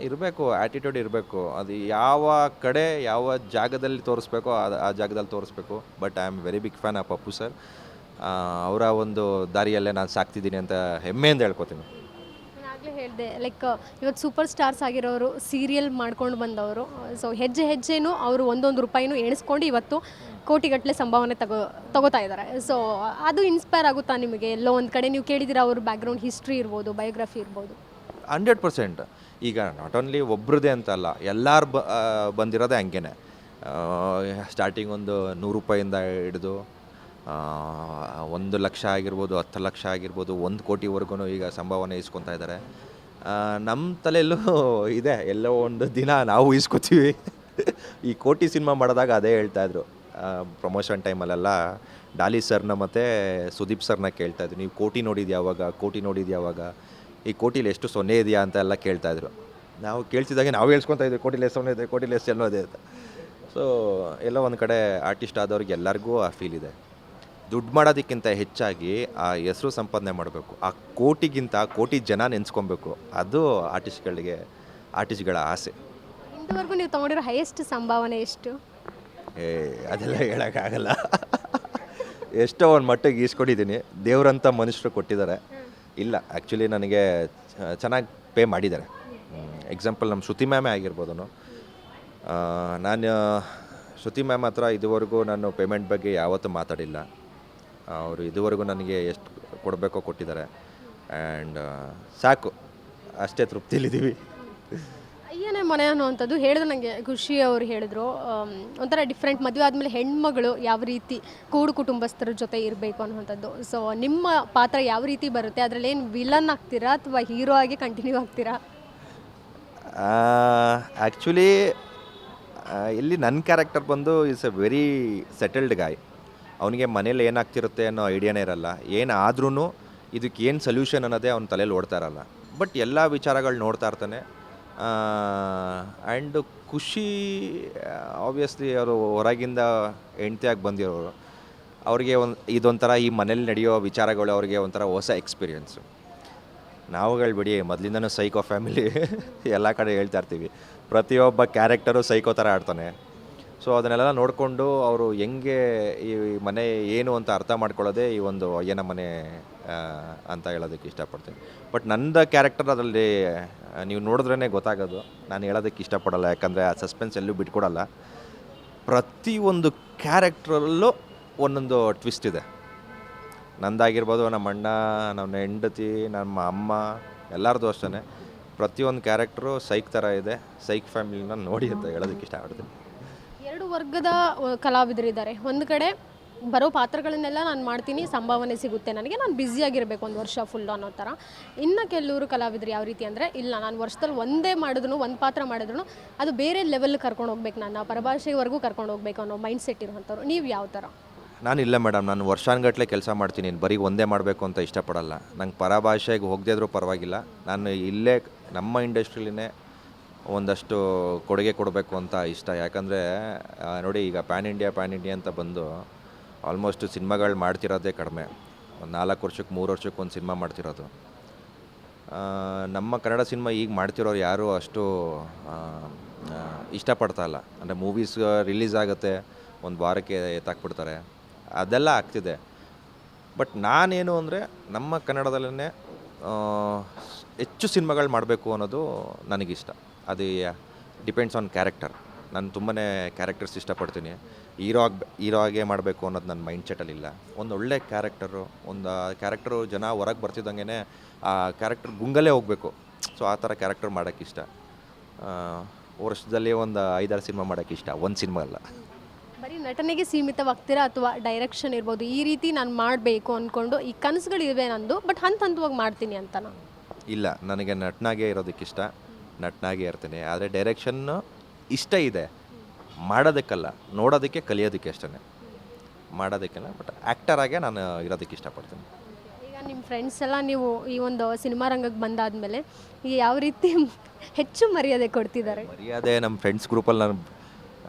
ಇರಬೇಕು. ಆ್ಯಟಿಟ್ಯೂಡ್ ಇರಬೇಕು. ಅದು ಯಾವ ಕಡೆ ಯಾವ ಜಾಗದಲ್ಲಿ ತೋರಿಸ್ಬೇಕೋ ಆ ಜಾಗದಲ್ಲಿ ತೋರಿಸ್ಬೇಕು. But I am very big fan of Appu sir. ಅವರ ಒಂದು ದಾರಿಯಲ್ಲೇ ನಾನು ಸಾಕ್ತಿದ್ದೀನಿ ಅಂತ ಹೆಮ್ಮೆಯಿಂದ ಹೇಳ್ಕೊತೀನಿ. ಆಗಲೇ ಹೇಳಿದೆ, ಲೈಕ್ ಇವತ್ತು ಸೂಪರ್ ಸ್ಟಾರ್ಸ್ ಆಗಿರೋರು ಸೀರಿಯಲ್ ಮಾಡ್ಕೊಂಡು ಬಂದವರು. ಸೊ ಹೆಜ್ಜೆ ಹೆಜ್ಜೆನೂ ಅವರು ಒಂದೊಂದು ರೂಪಾಯಿನೂ ಎಣಿಸ್ಕೊಂಡು ಇವತ್ತು ಕೋಟಿಗಟ್ಟಲೆ ಸಂಭಾವನೆ ತಗೋತಾ ಇದ್ದಾರೆ. ಸೊ ಅದು ಇನ್ಸ್ಪೈರ್ ಆಗುತ್ತಾ ನಿಮಗೆ? ಎಲ್ಲೋ ಒಂದು ಕಡೆ ನೀವು ಕೇಳಿದ್ದೀರಾ ಅವ್ರ ಬ್ಯಾಕ್ಗ್ರೌಂಡ್ ಹಿಸ್ಟ್ರಿ ಇರ್ಬೋದು, ಬಯೋಗ್ರಫಿ ಇರ್ಬೋದು? 100%. ಈಗ ನಾಟ್ ಓನ್ಲಿ ಒಬ್ರದ್ದೇ ಅಂತ ಅಲ್ಲ, ಎಲ್ಲರೂ ಬಂದಿರೋದೇ ಹಂಗೇನೆ. ಸ್ಟಾರ್ಟಿಂಗ್ ಒಂದು 100 ರೂಪಾಯಿಂದ ಹಿಡಿದು 1 ಲಕ್ಷ ಆಗಿರ್ಬೋದು, 10 ಲಕ್ಷ ಆಗಿರ್ಬೋದು, 1 ಕೋಟಿವರೆಗೂ ಈಗ ಸಂಭಾವನೆ ಇಸ್ಕೊತಾ ಇದ್ದಾರೆ. ನಮ್ಮ ತಲೆಯಲ್ಲೂ ಇದೆ, ಎಲ್ಲೋ ಒಂದು ದಿನ ನಾವು ಇಸ್ಕೊತೀವಿ. ಈ ಕೋಟಿ ಸಿನಿಮಾ ಮಾಡಿದಾಗ ಅದೇ ಹೇಳ್ತಾಯಿದ್ರು. ಪ್ರಮೋಷನ್ ಟೈಮಲ್ಲೆಲ್ಲ ಡಾಲಿ ಸರ್ನ ಮತ್ತು ಸುದೀಪ್ ಸರ್ನ ಕೇಳ್ತಾಯಿದ್ರು, ನೀವು ಕೋಟಿ ನೋಡಿದ್ದು ಯಾವಾಗ, ಕೋಟಿ ನೋಡಿದ್ದು ಯಾವಾಗ, ಈ ಕೋಟಿಲಿ ಎಷ್ಟು ಸೊನ್ನೆ ಇದೆಯಾ ಅಂತ ಎಲ್ಲ ಕೇಳ್ತಾಯಿದ್ರು. ನಾವು ಕೇಳ್ತಿದ್ದಾಗೆ ನಾವು ಹೇಳ್ಸ್ಕೊತಾ ಇದ್ವಿ, ಕೋಟಿಲಿ ಎಷ್ಟು ಸೊನ್ನೆ ಇದೆ, ಕೋಟಿಲಿ ಎಷ್ಟು ಚೆನ್ನೋದೆ ಅಂತ. ಸೊ ಎಲ್ಲೋ ಒಂದು ಕಡೆ ಆರ್ಟಿಸ್ಟ್ ಆದವ್ರಿಗೆ ಎಲ್ಲರಿಗೂ ಆ ಫೀಲ್ ಇದೆ. ದುಡ್ಡು ಮಾಡೋದಕ್ಕಿಂತ ಹೆಚ್ಚಾಗಿ ಆ ಹೆಸರು ಸಂಪಾದನೆ ಮಾಡಬೇಕು, ಆ ಕೋಟಿಗಿಂತ ಕೋಟಿ ಜನ ನೆನೆಸ್ಕೊಬೇಕು. ಅದು ಆರ್ಟಿಸ್ಟ್ಗಳ ಆಸೆ. ಇಂದುವರೆಗೂ ನೀವು ತೊಗೊಂಡಿರೋ ಹೈಯೆಸ್ಟ್ ಸಂಭಾವನೆ ಎಷ್ಟು? ಅದೆಲ್ಲ ಹೇಳೋಕ್ಕಾಗಲ್ಲ. ಎಷ್ಟೋ ಒಂದು ಮಟ್ಟಿಗೆ ಈಸ್ಕೊಂಡಿದ್ದೀನಿ, ದೇವ್ರಂಥ ಮನುಷ್ಯರು ಕೊಟ್ಟಿದ್ದಾರೆ. ಇಲ್ಲ, ಆ್ಯಕ್ಚುಲಿ ನನಗೆ ಚೆನ್ನಾಗಿ ಪೇ ಮಾಡಿದ್ದಾರೆ. ಎಕ್ಸಾಂಪಲ್ ನಮ್ಮ ಶ್ರುತಿ ಮ್ಯಾಮೇ ಆಗಿರ್ಬೋದು. ನಾನು ಶ್ರುತಿ ಮ್ಯಾಮ್ ಹತ್ರ ಇದುವರೆಗೂ ನಾನು ಪೇಮೆಂಟ್ ಬಗ್ಗೆ ಯಾವತ್ತೂ ಮಾತಾಡಿಲ್ಲ. ಅವರು ಇದುವರೆಗೂ ನನಗೆ ಎಷ್ಟು ಕೊಡಬೇಕೋ ಕೊಟ್ಟಿದ್ದಾರೆ. ಆ್ಯಂಡ್ ಸಾಕು, ಅಷ್ಟೇ ತೃಪ್ತಿಲಿದ್ದೀವಿ. ಅಯ್ಯನೇ ಮನೆ ಅನ್ನುವಂಥದ್ದು ಹೇಳಿದ್ರು ನನಗೆ. ಖುಷಿ ಅವರು ಹೇಳಿದ್ರು, ಒಂಥರ ಡಿಫ್ರೆಂಟ್. ಮದುವೆ ಆದಮೇಲೆ ಹೆಣ್ಮಗಳು ಯಾವ ರೀತಿ ಕೂಡು ಕುಟುಂಬಸ್ಥರ ಜೊತೆ ಇರಬೇಕು ಅನ್ನುವಂಥದ್ದು. ಸೊ ನಿಮ್ಮ ಪಾತ್ರ ಯಾವ ರೀತಿ ಬರುತ್ತೆ? ಅದರಲ್ಲಿ ಏನು ವಿಲನ್ ಆಗ್ತೀರಾ ಅಥವಾ ಹೀರೋ ಆಗಿ ಕಂಟಿನ್ಯೂ ಆಗ್ತೀರಾ? ಆ್ಯಕ್ಚುಲಿ ಇಲ್ಲಿ ನನ್ನ ಕ್ಯಾರೆಕ್ಟರ್ ಬಂದು ಇಸ್ ಎ ವೆರಿ ಸೆಟಲ್ಡ್ ಗಾಯ್. ಅವನಿಗೆ ಮನೇಲಿ ಏನಾಗ್ತಿರುತ್ತೆ ಅನ್ನೋ ಐಡಿಯಾನೇ ಇರಲ್ಲ. ಏನಾದ್ರೂ ಇದಕ್ಕೆ ಏನು ಸೊಲ್ಯೂಷನ್ ಅನ್ನೋದೇ ಅವ್ನ ತಲೆಯಲ್ಲಿ ಓಡ್ತಾ ಇರಲ್ಲ. ಬಟ್ ಎಲ್ಲ ವಿಚಾರಗಳು ನೋಡ್ತಾ ಇರ್ತಾನೆ. ಆ್ಯಂಡ್ ಖುಷಿ ಆಬ್ವಿಯಸ್ಲಿ ಅವರು ಹೊರಗಿಂದ ಹೆಂಡ್ತಿಯಾಗಿ ಬಂದಿರೋರು. ಅವ್ರಿಗೆ ಇದೊಂಥರ ಈ ಮನೇಲಿ ನಡೆಯೋ ವಿಚಾರಗಳು ಅವ್ರಿಗೆ ಒಂಥರ ಹೊಸ ಎಕ್ಸ್ಪೀರಿಯೆನ್ಸು. ನಾವುಗಳು ಬಿಡಿ, ಮೊದಲಿಂದನೂ ಸೈಕೋ ಫ್ಯಾಮಿಲಿ. ಎಲ್ಲ ಕಡೆ ಹೇಳ್ತಾ ಇರ್ತೀವಿ, ಪ್ರತಿಯೊಬ್ಬ ಕ್ಯಾರೆಕ್ಟರು ಸೈಕೋ ಥರ ಆಡ್ತಾನೆ. ಸೊ ಅದನ್ನೆಲ್ಲ ನೋಡಿಕೊಂಡು ಅವರು ಹೆಂಗೆ ಈ ಮನೆ ಏನು ಅಂತ ಅರ್ಥ ಮಾಡ್ಕೊಳ್ಳೋದೇ ಈ ಒಂದು ಅಯ್ಯನ ಮನೆ ಅಂತ ಹೇಳೋದಕ್ಕೆ ಇಷ್ಟಪಡ್ತೀನಿ. ಬಟ್ ನನ್ನದು ಕ್ಯಾರೆಕ್ಟರ್ ಅದರಲ್ಲಿ ನೀವು ನೋಡಿದ್ರೇ ಗೊತ್ತಾಗೋದು. ನಾನು ಹೇಳೋದಕ್ಕೆ ಇಷ್ಟಪಡಲ್ಲ, ಯಾಕಂದರೆ ಆ ಸಸ್ಪೆನ್ಸ್ ಎಲ್ಲೂ ಬಿಟ್ಕೊಡಲ್ಲ. ಪ್ರತಿಯೊಂದು ಕ್ಯಾರೆಕ್ಟ್ರಲ್ಲೂ ಒಂದೊಂದು ಟ್ವಿಸ್ಟ್ ಇದೆ. ನಂದಾಗಿರ್ಬೋದು, ನಮ್ಮ ಅಣ್ಣ, ನಮ್ಮ ಹೆಂಡತಿ, ನಮ್ಮ ಅಮ್ಮ, ಎಲ್ಲರದು ಅಷ್ಟೇ. ಪ್ರತಿಯೊಂದು ಕ್ಯಾರೆಕ್ಟ್ರು ಸೈಕ್ ಥರ ಇದೆ. ಸೈಕ್ ಫ್ಯಾಮಿಲಿನ ನೋಡಿ ಅಂತ ಹೇಳೋದಕ್ಕೆ ಇಷ್ಟಪಡ್ತೀನಿ. 2 ವರ್ಗದ ಕಲಾವಿದರಿದ್ದಾರೆ. ಒಂದು ಕಡೆ ಬರೋ ಪಾತ್ರಗಳನ್ನೆಲ್ಲ ನಾನು ಮಾಡ್ತೀನಿ, ಸಂಭಾವನೆ ಸಿಗುತ್ತೆ ನನಗೆ, ನಾನು ಬ್ಯುಸಿಯಾಗಿರಬೇಕು 1 ವರ್ಷ ಫುಲ್ಲು ಅನ್ನೋ ಥರ. ಇನ್ನು ಕೆಲವರು ಕಲಾವಿದರು ಯಾವ ರೀತಿ ಅಂದರೆ, ಇಲ್ಲ ನಾನು ವರ್ಷದಲ್ಲಿ ಒಂದೇ ಮಾಡಿದ್ರು, ಒಂದು ಪಾತ್ರ ಮಾಡಿದ್ರು ಅದು ಬೇರೆ ಲೆವೆಲ್ ಕರ್ಕೊಂಡು ಹೋಗ್ಬೇಕು, ನನ್ನ ಪರಭಾಷೆವರೆಗೂ ಕರ್ಕೊಂಡು ಹೋಗ್ಬೇಕು ಅನ್ನೋ ಮೈಂಡ್ ಸೆಟ್ ಇರುವಂಥವ್ರು. ನೀವು ಯಾವ ಥರ? ನಾನಿಲ್ಲ ಮೇಡಮ್, ನಾನು ವರ್ಷಾನುಗಟ್ಟಲೆ ಕೆಲಸ ಮಾಡ್ತೀನಿ. ಬರೀ ಒಂದೇ ಮಾಡಬೇಕು ಅಂತ ಇಷ್ಟಪಡಲ್ಲ. ನಂಗೆ ಪರಭಾಷೆಗೆ ಹೋಗದೇ ಇದ್ರೂ ಪರವಾಗಿಲ್ಲ. ನಾನು ಇಲ್ಲೇ ನಮ್ಮ ಇಂಡಸ್ಟ್ರಿಲಿನೇ ಒಂದಷ್ಟು ಕೊಡುಗೆ ಕೊಡಬೇಕು ಅಂತ ಇಷ್ಟ. ಯಾಕಂದರೆ ನೋಡಿ, ಈಗ ಪ್ಯಾನ್ ಇಂಡಿಯಾ ಅಂತ ಬಂದು ಆಲ್ಮೋಸ್ಟ್ ಸಿನಿಮಾಗಳು ಮಾಡ್ತಿರೋದೇ ಕಡಿಮೆ. ಒಂದು 4 ವರ್ಷಕ್ಕೆ 3 ವರ್ಷಕ್ಕೆ ಒಂದು ಸಿನಿಮಾ ಮಾಡ್ತಿರೋದು. ನಮ್ಮ ಕನ್ನಡ ಸಿನಿಮಾ ಈಗ ಮಾಡ್ತಿರೋರು ಯಾರೂ ಅಷ್ಟು ಇಷ್ಟಪಡ್ತಾ ಇಲ್ಲ. ಅಂದರೆ ಮೂವೀಸ್ ರಿಲೀಸ್ ಆಗುತ್ತೆ, ಒಂದು ವಾರಕ್ಕೆ ಎತ್ತಾಕ್ಬಿಡ್ತಾರೆ, ಅದೆಲ್ಲ ಆಗ್ತಿದೆ. ಬಟ್ ನಾನೇನು ಅಂದರೆ ನಮ್ಮ ಕನ್ನಡದಲ್ಲೇ ಹೆಚ್ಚು ಸಿನಿಮಾಗಳು ಮಾಡಬೇಕು ಅನ್ನೋದು ನನಗಿಷ್ಟ. ಅದು ಡಿಪೆಂಡ್ಸ್ ಆನ್ ಕ್ಯಾರೆಕ್ಟರ್. ನಾನು ತುಂಬಾ ಕ್ಯಾರೆಕ್ಟರ್ಸ್ ಇಷ್ಟಪಡ್ತೀನಿ. ಹೀರೋ ಆಗೇ ಮಾಡಬೇಕು ಅನ್ನೋದು ನನ್ನ ಮೈಂಡ್ ಸೆಟಲ್ಲಿಲ್ಲ. ಒಂದು ಒಳ್ಳೆ ಕ್ಯಾರೆಕ್ಟರು ಜನ ಹೊರಗೆ ಬರ್ತಿದ್ದಂಗೆ ಆ ಕ್ಯಾರೆಕ್ಟರ್ ಗುಂಗಲ್ಲೇ ಹೋಗಬೇಕು. ಸೊ ಆ ಥರ ಕ್ಯಾರೆಕ್ಟರ್ ಮಾಡೋಕ್ಕಿಷ್ಟ. ವರ್ಷದಲ್ಲಿ ಒಂದು 5-6 ಸಿನಿಮಾ ಮಾಡೋಕ್ಕಿಷ್ಟ, ಒಂದು ಸಿನಿಮಾ ಅಲ್ಲ. ಬರೀ ನಟನೆಗೆ ಸೀಮಿತವಾಗ್ತೀರಾ ಅಥವಾ ಡೈರೆಕ್ಷನ್ ಇರ್ಬೋದು ಈ ರೀತಿ ನಾನು ಮಾಡಬೇಕು ಅಂದ್ಕೊಂಡು ಈ ಕನಸುಗಳಿವೆ ನಂದು ಬಟ್ ಹಂತವಾಗಿ ಮಾಡ್ತೀನಿ ಅಂತನಾ? ಇಲ್ಲ, ನನಗೆ ನಟನಾಗೇ ಇರೋದಕ್ಕಿಷ್ಟ, ನಟನಾಗೇ ಇರ್ತೀನಿ. ಆದರೆ ಡೈರೆಕ್ಷನ್ನು ಇಷ್ಟ ಇದೆ, ಮಾಡೋದಕ್ಕಲ್ಲ, ನೋಡೋದಕ್ಕೆ ಕಲಿಯೋದಕ್ಕೆ ಅಷ್ಟೇ, ಮಾಡೋದಕ್ಕೆಲ್ಲ. ಬಟ್ ಆ್ಯಕ್ಟರಾಗೆ ನಾನು ಇರೋದಕ್ಕೆ ಇಷ್ಟಪಡ್ತೀನಿ. ಈಗ ನಿಮ್ಮ ಫ್ರೆಂಡ್ಸ್ ಎಲ್ಲ ನೀವು ಈ ಒಂದು ಸಿನಿಮಾ ರಂಗಕ್ಕೆ ಬಂದಾದಮೇಲೆ ಯಾವ ರೀತಿ ಹೆಚ್ಚು ಮರ್ಯಾದೆ ಕೊಡ್ತಿದ್ದಾರೆ? ಮರ್ಯಾದೆ ನಮ್ಮ ಫ್ರೆಂಡ್ಸ್ ಗ್ರೂಪಲ್ಲಿ ನಾನು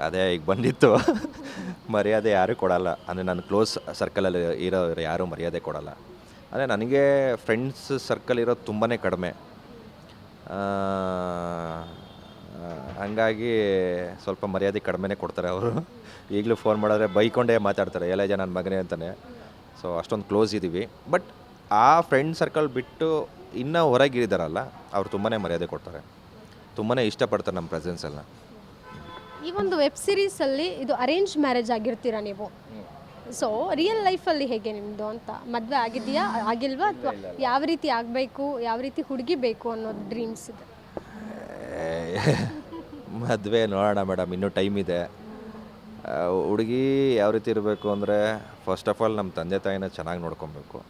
ಅದೇ ಈಗ ಬಂದಿತ್ತು ಮರ್ಯಾದೆ ಯಾರೂ ಕೊಡಲ್ಲ. ಅಂದರೆ ನನ್ನ ಕ್ಲೋಸ್ ಸರ್ಕಲಲ್ಲಿ ಇರೋರು ಯಾರೂ ಮರ್ಯಾದೆ ಕೊಡಲ್ಲ. ಅಂದರೆ ನನಗೆ ಫ್ರೆಂಡ್ಸ್ ಸರ್ಕಲ್ ಇರೋದು ತುಂಬಾ ಕಡಿಮೆ. ಹಂಗಾಗಿ ಸ್ವಲ್ಪ ಮರ್ಯಾದೆ ಕಡಿಮೆನೇ ಕೊಡ್ತಾರೆ ಅವರು. ಈಗಲೂ ಫೋನ್ ಮಾಡಿದ್ರೆ ಬೈಕೊಂಡೇ ಮಾತಾಡ್ತಾರೆ, ಎಲ್ಲ ಜನ ನನ್ನ ಮಗನೇ ಅಂತಲೇ. ಸೊ ಅಷ್ಟೊಂದು ಕ್ಲೋಸ್ ಇದ್ದೀವಿ. ಬಟ್ ಆ ಫ್ರೆಂಡ್ ಸರ್ಕಲ್ ಬಿಟ್ಟು ಇನ್ನೂ ಹೊರಗಿರಿದಾರಲ್ಲ, ಅವ್ರು ತುಂಬಾ ಮರ್ಯಾದೆ ಕೊಡ್ತಾರೆ, ತುಂಬಾ ಇಷ್ಟಪಡ್ತಾರೆ ನಮ್ಮ ಪ್ರೆಸೆನ್ಸೆಲ್ಲ. ಈ ಒಂದು ವೆಬ್ ಸೀರೀಸಲ್ಲಿ ಇದು ಅರೇಂಜ್ ಮ್ಯಾರೇಜ್ ಆಗಿರ್ತೀರಾ ನೀವು. ಸೊ ರಿಯಲ್ ಲೈಫಲ್ಲಿ ಹೇಗೆ ನಿಮ್ಮದು ಅಂತ? ಮದುವೆ ಆಗಿದೆಯಾ ಆಗಿಲ್ವಾ ಅಥವಾ ಯಾವ ರೀತಿ ಆಗಬೇಕು, ಯಾವ ರೀತಿ ಹುಡುಗಿ ಬೇಕು ಅನ್ನೋದು ಡ್ರೀಮ್ಸ್ ಇದೆ? ಮದುವೆ ನೋಡೋಣ ಮೇಡಮ್, ಇನ್ನೂ ಟೈಮ್ ಇದೆ. ಹುಡುಗಿ ಯಾವ ರೀತಿ ಇರಬೇಕು ಅಂದರೆ, ಫಸ್ಟ್ ಆಫ್ ಆಲ್ ನಮ್ಮ ತಂದೆ ತಾಯಿನ ಚೆನ್ನಾಗಿ ನೋಡ್ಕೊಬೇಕು.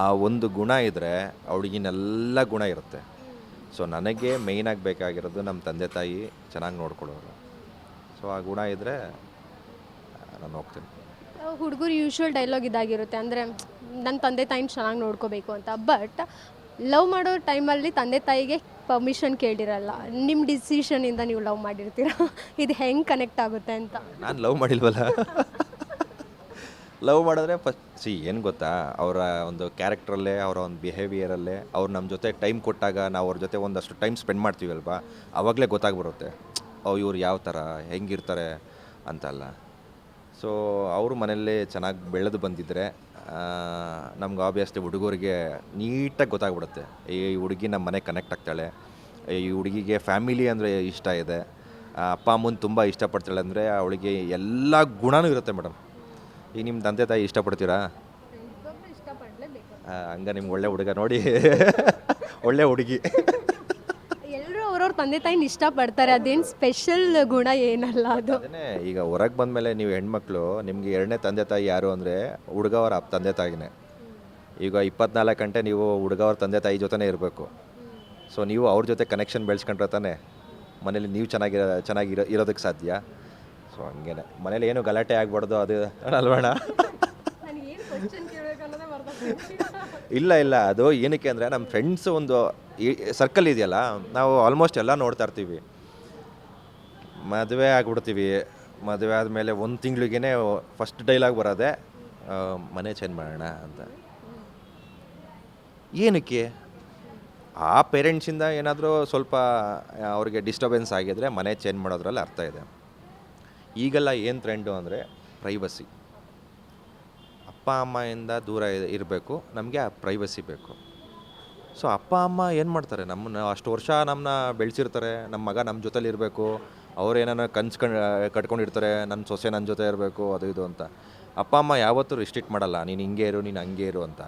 ಆ ಒಂದು ಗುಣ ಇದ್ದರೆ ಹುಡುಗಿನೆಲ್ಲ ಗುಣ ಇರುತ್ತೆ. ಸೊ ನನಗೆ ಮೇಯ್ನಾಗಿ ಬೇಕಾಗಿರೋದು ನಮ್ಮ ತಂದೆ ತಾಯಿ ಚೆನ್ನಾಗಿ ನೋಡ್ಕೊಳ್ಳೋರು. ಸೊ ಆ ಗುಣ ಇದ್ದರೆ ನಾನು ಹೋಗ್ತೀನಿ. ಹುಡುಗರು ಯೂಶ್ವಲ್ ಡೈಲಾಗ್ ಇದಾಗಿರುತ್ತೆ, ಅಂದರೆ ನನ್ನ ತಂದೆ ತಾಯಿನ ಚೆನ್ನಾಗಿ ನೋಡ್ಕೋಬೇಕು ಅಂತ. ಬಟ್ ಲವ್ ಮಾಡೋ ಟೈಮಲ್ಲಿ ತಂದೆ ತಾಯಿಗೆ ಪರ್ಮಿಷನ್ ಕೇಳಿರಲ್ಲ, ನಿಮ್ಮ ಡಿಸಿಷನಿಂದ ನೀವು ಲವ್ ಮಾಡಿರ್ತೀರ. ಇದು ಹೆಂಗೆ ಕನೆಕ್ಟ್ ಆಗುತ್ತೆ ಅಂತ? ನಾನು ಲವ್ ಮಾಡಿಲ್ವಲ್ಲ. ಲವ್ ಮಾಡಿದ್ರೆ ಫಸ್ಟ್ ಏನು ಗೊತ್ತಾ, ಅವರ ಒಂದು ಕ್ಯಾರೆಕ್ಟ್ರಲ್ಲೇ, ಅವರ ಒಂದು ಬಿಹೇವಿಯರಲ್ಲೇ, ಅವ್ರು ನಮ್ಮ ಜೊತೆ ಟೈಮ್ ಕೊಟ್ಟಾಗ ನಾವು ಅವ್ರ ಜೊತೆ ಒಂದಷ್ಟು ಟೈಮ್ ಸ್ಪೆಂಡ್ ಮಾಡ್ತೀವಲ್ವಾ, ಆವಾಗಲೇ ಗೊತ್ತಾಗ್ಬರುತ್ತೆ ಇವ್ರು ಯಾವ ಥರ ಹೆಂಗಿರ್ತಾರೆ ಅಂತಲ್ಲ. ಸೊ ಅವರು ಮನೆಯಲ್ಲೇ ಚೆನ್ನಾಗಿ ಬೆಳೆದು ಬಂದಿದ್ದರೆ ನಮ್ಗೆ ಆಬ್ವಿಯಸ್ಲಿ ಹುಡುಗರಿಗೆ ನೀಟಾಗಿ ಗೊತ್ತಾಗ್ಬಿಡುತ್ತೆ, ಈ ಹುಡುಗಿ ನಮ್ಮ ಮನೆಗೆ ಕನೆಕ್ಟ್ ಆಗ್ತಾಳೆ, ಈ ಹುಡುಗಿಗೆ ಫ್ಯಾಮಿಲಿ ಅಂದರೆ ಇಷ್ಟ ಇದೆ, ಅಪ್ಪ ಅಮ್ಮನ ತುಂಬ ಇಷ್ಟಪಡ್ತಾಳೆ ಅಂದರೆ ಅವಳಿಗೆ ಎಲ್ಲ ಗುಣನೂ ಇರುತ್ತೆ ಮೇಡಮ್. ಈಗ ನಿಮ್ಮ ತಂದೆ ತಾಯಿ ಇಷ್ಟಪಡ್ತೀರಾ? ಹಂಗೆ ನಿಮ್ಗೆ ಒಳ್ಳೆ ಹುಡುಗ ನೋಡಿ ಒಳ್ಳೆ ಹುಡುಗಿ. ಎಲ್ಲರೂ ಅವ್ರವ್ರ ತಂದೆ ತಾಯಿನ ಇಷ್ಟಪಡ್ತಾರೆ, ಅದೇನು ಸ್ಪೆಷಲ್ ಗುಣ ಏನಲ್ಲ ಅದು. ಅದನ್ನೇ ಈಗ ಹೊರಗೆ ಬಂದಮೇಲೆ ನೀವು ಹೆಣ್ಮಕ್ಳು, ನಿಮಗೆ ಎರಡನೇ ತಂದೆ ತಾಯಿ ಯಾರು ಅಂದರೆ ಹುಡುಗವರ ತಂದೆ ತಾಯಿನೇ. ಈಗ 24 ಗಂಟೆ ನೀವು ಹುಡುಗವ್ರ ತಂದೆ ತಾಯಿ ಜೊತೆನೇ ಇರಬೇಕು. ಸೊ ನೀವು ಅವ್ರ ಜೊತೆ ಕನೆಕ್ಷನ್ ಬೆಳೆಸ್ಕೊಂಡ್ರೆ ತಾನೇ ಮನೇಲಿ ನೀವು ಚೆನ್ನಾಗಿ ಇರೋದಕ್ಕೆ ಸಾಧ್ಯ. ಸೊ ಹಂಗೇನೆ ಮನೇಲಿ ಏನು ಗಲಾಟೆ ಆಗ್ಬಾರ್ದು, ಅದು ಅಲ್ವಣ. ಇಲ್ಲ ಅದು ಏನಕ್ಕೆ ಅಂದರೆ ನಮ್ಮ ಫ್ರೆಂಡ್ಸ್ ಒಂದು ಸರ್ಕಲ್ ಇದೆಯಲ್ಲ, ನಾವು ಆಲ್ಮೋಸ್ಟ್ ಎಲ್ಲ ನೋಡ್ತಾ ಇರ್ತೀವಿ. ಮದುವೆ ಆಗ್ಬಿಡ್ತೀವಿ, ಮದುವೆ ಆದಮೇಲೆ 1 ತಿಂಗಳಿಗೇ ಫಸ್ಟ್ ಡೈಲಾಗ್ ಬರೋದೆ ಮನೆ ಚೇಂಜ್ ಮಾಡೋಣ ಅಂತ. ಏನಕ್ಕೆ? ಆ ಪೇರೆಂಟ್ಸಿಂದ ಏನಾದರೂ ಸ್ವಲ್ಪ ಅವ್ರಿಗೆ ಡಿಸ್ಟರ್ಬೆನ್ಸ್ ಆಗಿದ್ರೆ ಮನೆ ಚೇಂಜ್ ಮಾಡೋದ್ರಲ್ಲಿ ಅರ್ಥ ಇದೆ. ಈಗೆಲ್ಲ ಏನು ಟ್ರೆಂಡು ಅಂದರೆ ಪ್ರೈವಸಿ. ಅಪ್ಪ ಅಮ್ಮಯಿಂದ ದೂರ ಇರಬೇಕು, ನಮಗೆ ಆ ಪ್ರೈವಸಿ ಬೇಕು. ಸೊ ಅಪ್ಪ ಅಮ್ಮ ಏನು ಮಾಡ್ತಾರೆ, ನಮ್ಮನ್ನ ಅಷ್ಟು ವರ್ಷ ನಮ್ಮನ್ನ ಬೆಳೆಸಿರ್ತಾರೆ, ನಮ್ಮ ಮಗ ನಮ್ಮ ಜೊತೆಲಿ ಇರಬೇಕು, ಅವ್ರೇನೋ ಕಟ್ಕೊಂಡಿರ್ತಾರೆ, ನನ್ನ ಸೊಸೆ ನನ್ನ ಜೊತೆ ಇರಬೇಕು, ಅದು ಇದು ಅಂತ. ಅಪ್ಪ ಅಮ್ಮ ಯಾವತ್ತೂ ರಿಸ್ಟ್ರಿಕ್ಟ್ ಮಾಡಲ್ಲ, ನೀನು ಹಿಂಗೆ ಇರು, ನೀನು ಹಂಗೆ ಇರು ಅಂತ.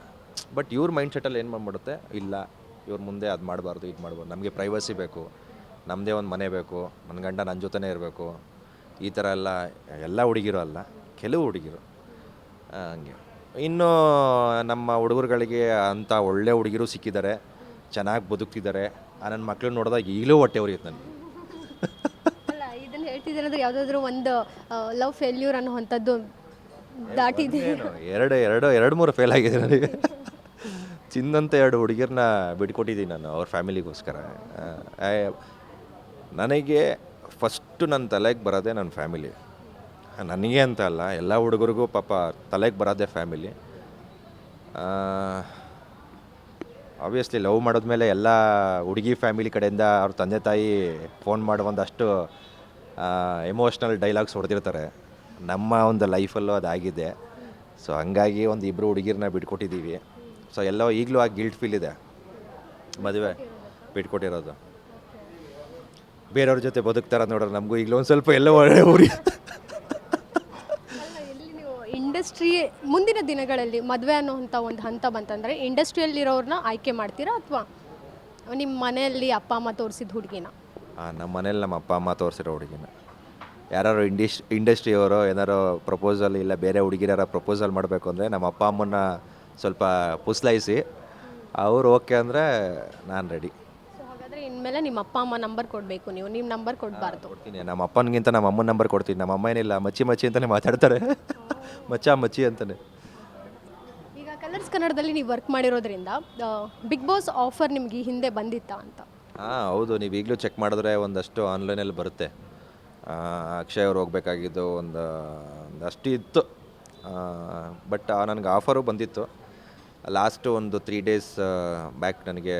ಬಟ್ ಇವ್ರ ಮೈಂಡ್ಸೆಟ್ಟಲ್ಲಿ ಏನು ಮಾಡ್ಬಿಡುತ್ತೆ, ಇಲ್ಲ ಇವ್ರ ಮುಂದೆ ಅದು ಮಾಡಬಾರ್ದು, ಇದು ಮಾಡ್ಬಾರ್ದು, ನಮಗೆ ಪ್ರೈವಸಿ ಬೇಕು, ನಮ್ಮದೇ ಒಂದು ಮನೆ ಬೇಕು, ನನ್ನ ಗಂಡ ನನ್ನ ಜೊತೆನೇ ಇರಬೇಕು, ಈ ಥರ ಎಲ್ಲ ಹುಡುಗಿರು ಅಲ್ಲ, ಕೆಲವು ಹುಡುಗಿರು ಹಂಗೆ. ಇನ್ನು ನಮ್ಮ ಹುಡುಗರುಗಳಿಗೆ ಅಂಥ ಒಳ್ಳೆ ಹುಡುಗಿರು ಸಿಕ್ಕಿದ್ದಾರೆ, ಚೆನ್ನಾಗಿ ಬದುಕ್ತಿದ್ದಾರೆ. ನನ್ನ ಮಕ್ಳನ್ನ ನೋಡಿದಾಗ ಈಗಲೂ ಹೊಟ್ಟೆ ಉರಿಯುತ್ತೆ ನನಗೆ. ಅಲ್ಲ, ಇದನ್ನು ಹೇಳ್ತಿದ್ದಾರೆ ಅಂದರೆ ಯಾವುದಾದ್ರೂ ಒಂದು ಲವ್ ಫೇಲ್ಯೂರ್ ಅನ್ನೋವಂಥದ್ದು ದಾಟಿದೆ? ಎರಡು ಮೂರು ಫೇಲ್ ಆಗಿದೆ ನನಗೆ. ಚಿನ್ನಂತ 2 ಹುಡುಗಿರನ್ನ ಬಿಟ್ಕೊಟ್ಟಿದ್ದೀನಿ ನಾನು ಅವ್ರ ಫ್ಯಾಮಿಲಿಗೋಸ್ಕರ. ನನಗೆ ಫಸ್ಟು ನನ್ನ ತಲೆಗೆ ಬರೋದೇ ನನ್ನ ಫ್ಯಾಮಿಲಿ. ನನಗೆ ಅಂತ ಅಲ್ಲ, ಎಲ್ಲ ಹುಡುಗರಿಗೂ ಪಾಪ ತಲೆಗೆ ಬರೋದೇ ಫ್ಯಾಮಿಲಿ. ಆಬ್ವಿಯಸ್ಲಿ ಲವ್ ಮಾಡಿದ್ಮೇಲೆ ಎಲ್ಲ ಹುಡುಗಿ ಫ್ಯಾಮಿಲಿ ಕಡೆಯಿಂದ ಅವ್ರ ತಂದೆ ತಾಯಿ ಫೋನ್ ಮಾಡಿ ಒಂದಷ್ಟು ಎಮೋಷ್ನಲ್ ಡೈಲಾಗ್ಸ್ ಹೊಡೆದಿರ್ತಾರೆ. ನಮ್ಮ ಒಂದು ಲೈಫಲ್ಲೂ ಅದಾಗಿದೆ. ಸೊ ಹಂಗಾಗಿ ಒಂದು 2 ಹುಡುಗಿರನ್ನ ಬಿಟ್ಕೊಟ್ಟಿದ್ದೀವಿ. ಸೊ ಎಲ್ಲೋ ಈಗಲೂ ಆ ಗಿಲ್ಟ್ ಫೀಲ್ ಇದೆ, ಮದುವೆ ಬಿಟ್ಕೊಟ್ಟಿರೋದು. ಬೇರೆಯವ್ರ ಜೊತೆ ಬದುಕ್ತಾರೆ ನೋಡ್ರೆ ನಮಗೂ ಈಗಲೂ ಒಂದು ಸ್ವಲ್ಪ ಎಲ್ಲೋ ಊರಿ. ಇಂಡಸ್ಟ್ರಿ ಮುಂದಿನ ದಿನಗಳಲ್ಲಿ ಮದುವೆ ಅನ್ನೋಂಥ ಒಂದು ಹಂತ ಬಂತಂದರೆ ಇಂಡಸ್ಟ್ರಿಯಲ್ಲಿರೋರನ್ನ ಆಯ್ಕೆ ಮಾಡ್ತೀರಾ ಅಥವಾ ನಿಮ್ಮ ಮನೆಯಲ್ಲಿ ಅಪ್ಪ ಅಮ್ಮ ತೋರಿಸಿದ ಹುಡುಗಿನ? ನಮ್ಮ ಮನೇಲಿ ನಮ್ಮ ಅಪ್ಪ ಅಮ್ಮ ತೋರಿಸಿರೋ ಹುಡುಗಿನ. ಯಾರು ಇಂಡಸ್ಟ್ರಿಯವರು ಏನಾರು ಪ್ರಪೋಸಲ್ ಇಲ್ಲ ಬೇರೆ ಹುಡುಗಿರಾರ ಪ್ರಪೋಸಲ್ ಮಾಡಬೇಕು ಅಂದರೆ ನಮ್ಮ ಅಪ್ಪ ಅಮ್ಮನ್ನ ಸ್ವಲ್ಪ ಪುಸ್ಲಾಯಿಸಿ ಅವ್ರು ಓಕೆ ಅಂದರೆ ನಾನು ರೆಡಿ. ಸೊ ಹಾಗಾದರೆ ಇನ್ಮೇಲೆ ನಿಮ್ಮ ಅಪ್ಪ ಅಮ್ಮ ನಂಬರ್ ಕೊಡಬೇಕು, ನೀವು ನಿಮ್ಮ ನಂಬರ್ ಕೊಡಬಾರ್ದು. ಕೊಡ್ತೀನಿ. ನಮ್ಮ ಅಪ್ಪನಿಗಿಂತ ನಮ್ಮ ಅಮ್ಮನ ನಂಬರ್ ಕೊಡ್ತೀನಿ. ನಮ್ಮ ಅಮ್ಮ ಏನಿಲ್ಲ ಮಚ್ಚಿ ಮಚ್ಚಿ ಅಂತಲೇ ಮಾತಾಡ್ತಾರೆ. ಮಚ್ಚಿ ಅಂತಲೇ. ಈಗ ಕಲರ್ಸ್ ಕನ್ನಡದಲ್ಲಿ ನೀವು ವರ್ಕ್ ಮಾಡಿರೋದ್ರಿಂದ ಬಿಗ್ ಬಾಸ್ ಆಫರ್ ನಿಮ್ಗೆ ಈ ಹಿಂದೆ ಬಂದಿತ್ತಾ ಅಂತ? ಹೌದು. ನೀವು ಈಗಲೂ ಚೆಕ್ ಮಾಡಿದ್ರೆ ಒಂದಷ್ಟು ಆನ್ಲೈನಲ್ಲಿ ಬರುತ್ತೆ. ಅಕ್ಷಯ್ ಅವ್ರು ಹೋಗ್ಬೇಕಾಗಿದ್ದು ಒಂದಷ್ಟು ಇತ್ತು. ಬಟ್ ನನಗೆ ಆಫರು ಬಂದಿತ್ತು. ಲಾಸ್ಟ್ ಒಂದು 3 ಡೇಸ್ ಬ್ಯಾಕ್ ನನಗೆ